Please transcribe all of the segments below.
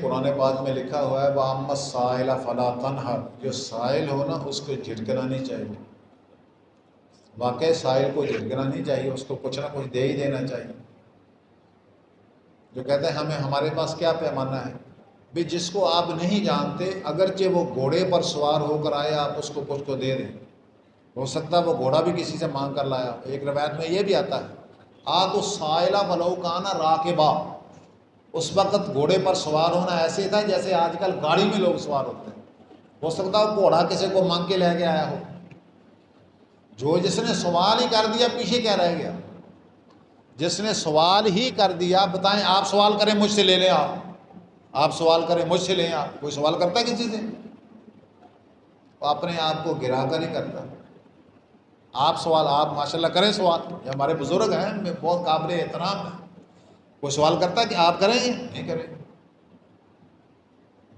قرآن پاک میں لکھا ہوا ہے وَأَمَّا السَّائِلَ فَلَا تَنْهَرْ، جو سائل ہو نا اس کو جھٹکنا نہیں چاہیے. واقعی سائل کو جھٹکنا نہیں چاہیے، اس کو کچھ نہ کچھ دے ہی دینا چاہیے. جو کہتے ہیں ہمیں ہمارے پاس کیا پیمانہ ہے بھی، جس کو آپ نہیں جانتے اگرچہ وہ گھوڑے پر سوار ہو کر آئے آپ اس کو کچھ کو دے دیں. ہو سکتا ہے وہ گھوڑا بھی کسی سے مانگ کر لایا. ایک روایت میں یہ بھی آتا ہے آتوا السائل ولو کان راکبا، اس وقت گھوڑے پر سوار ہونا ایسے تھا جیسے آج کل گاڑی میں لوگ سوار ہوتے ہیں. ہو سکتا ہے گھوڑا کسی کو مانگ کے لے کے آیا ہو. جو جس نے سوال ہی کر دیا پیچھے کیا رہ گیا؟ جس نے سوال ہی کر دیا، بتائیں آپ سوال کریں مجھ سے لے لیں، آپ سوال کریں مجھ سے لیں. آپ کوئی سوال کرتا ہے کسی سے؟ وہ اپنے آپ کو گرا کر ہی کرتا. آپ سوال، آپ ماشاءاللہ کریں سوال، یہ ہمارے بزرگ ہیں بہت قابل احترام ہیں. کوئی سوال کرتا ہے کہ آپ کریں؟ نہیں کریں.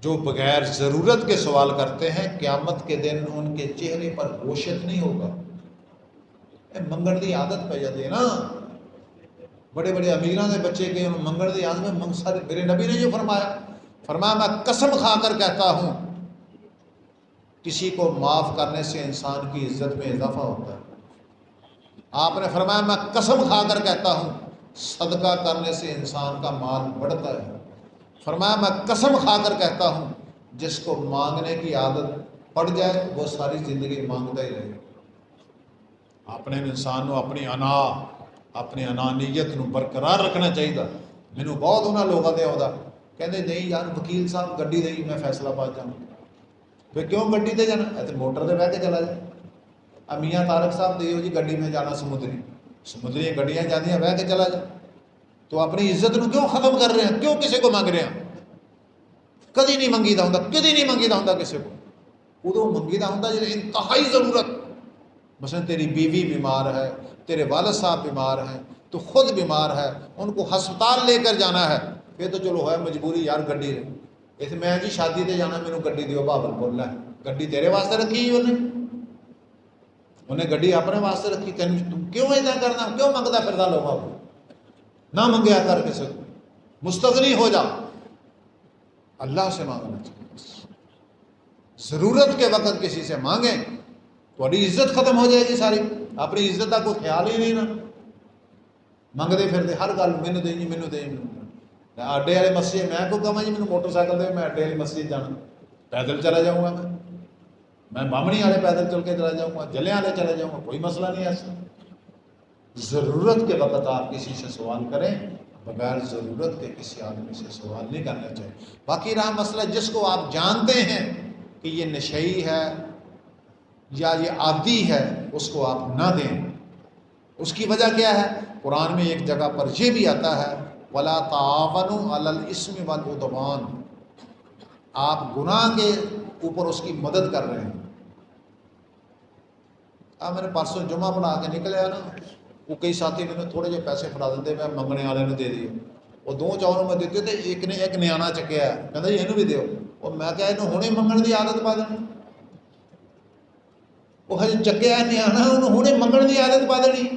جو بغیر ضرورت کے سوال کرتے ہیں قیامت کے دن ان کے چہرے پر گوشت نہیں ہوگا. منگن دی عادت پہ جاتی ہے نا، بڑے بڑے امیران کے بچے کے منگن دی عادت میں منگسر. میرے نبی نے جو فرمایا میں قسم کھا کر کہتا ہوں کسی کو معاف کرنے سے انسان کی عزت میں اضافہ ہوتا ہے. آپ نے فرمایا میں قسم کھا کر کہتا ہوں صدقہ کرنے سے انسان کا مال بڑھتا ہے. فرمایا میں قسم کھا کر کہتا ہوں جس کو مانگنے کی عادت پڑ جائے وہ ساری زندگی مانگتا ہی رہے. اپنے انسان کو اپنی انانیت نو برقرار رکھنا چاہیے. مینوں بہت انہاں لوگوں نے آؤں کہتے نہیں یار وکیل صاحب گڈی دے میں فیصلہ آباد جاؤں. پھر کیوں گڈی تے جانا؟ ایسے موٹر تے بہ کے چلا جائے. میاں طارق صاحب دیو جی گڈی میں جانا سمندری گڈیاں جاندیاں بہ کے چلا جائے. تو اپنی عزت نو کیوں ختم کر رہے ہیں؟ کیوں کسی کو مانگ رہے ہیں؟ کدی نہیں منگی دا ہوندا، کدی نہیں منگی دا ہوندا کسی کو. ادو منگی دا ہوندا جب انتہائی ضرورت، مثلا تیری بیوی بیمار ہے، تیرے والد صاحب بیمار ہیں، تو خود بیمار ہے، ان کو ہسپتال لے کر جانا ہے. پھر تو چلو ہے مجبوری یار گڈی ہے. اس میں جی شادی تے جانا مینوں گڈی دیو بہبل بولنا ہے. گڈی تیرے واسطے رکھی انہیں گڈی اپنے واسطے رکھی. تم کیوں ایسا کرنا؟ کیوں منگتا پھردا لوگوں کو؟ نہ منگیا کر کسی کو، مستغنی ہو جا. اللہ سے مانگنا چاہیے. ضرورت کے وقت کسی سے مانگیں تھوڑی عزت ختم ہو جائے گی ساری. اپنی عزت کا کوئی خیال ہی نہیں نا. منگتے پھرتے ہر گل مینوں دے جی مینوں دے. اڈے والے مسجد میں کو کہاں جی مینوں موٹر سائیکل دے، میں اڈے والی مسجد جانا پیدل چلا جاؤں گا. میں بامنی والے پیدل چل کے چلا جاؤں گا، جلے والے چلے جاؤں گا، کوئی مسئلہ نہیں ایسا. ضرورت کے وقت آپ کسی سے سوال کریں، بغیر ضرورت کے کسی آدمی سے سوال نہیں کرنا چاہیے. باقی رہا مسئلہ جس کو آپ جانتے ہیں کہ یہ نشئی ہے یا یہ عادی ہے، اس کو آپ نہ دیں. اس کی وجہ کیا ہے؟ قرآن میں ایک جگہ پر یہ بھی آتا ہے وَلَا تَعَاوَنُوا عَلَى الْإِثْمِ وَالْعُدْوَانِ، آپ گناہ کے اوپر اس کی مدد کر رہے ہیں. میں نے پرسوں جمعہ پڑھا کے نکلیا نا، وہ کئی ساتھی میں نے تھوڑے جے پیسے فڑا دیتے، میں منگنے والے نے دے دیے. وہ دو چاؤں میں دیتے تھے، ایک نے ایک نیانا چکیا ہے، کہتا جی یہ بھی دیو. اور میں کہا یہ ہونے منگن کی عادت پا دینی. وہ ہجے چکیا ہے نیانا، انہوں ہونے منگن کی عادت پا دینی.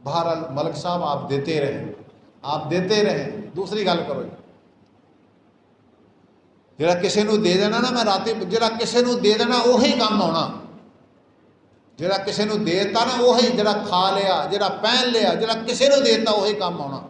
بہرحال ملک صاحب آپ دیتے رہیں، آپ دیتے رہیں. دوسری گل کرو جڑا کسی نو دے دینا نا، میں رات جڑا کسی نو دے دینا وہی کام آنا. جڑا کسی نو دیتا نا وہی، جڑا کھا لیا، جڑا پہن لیا، جڑا کسی نو دیتا وہی کام آنا.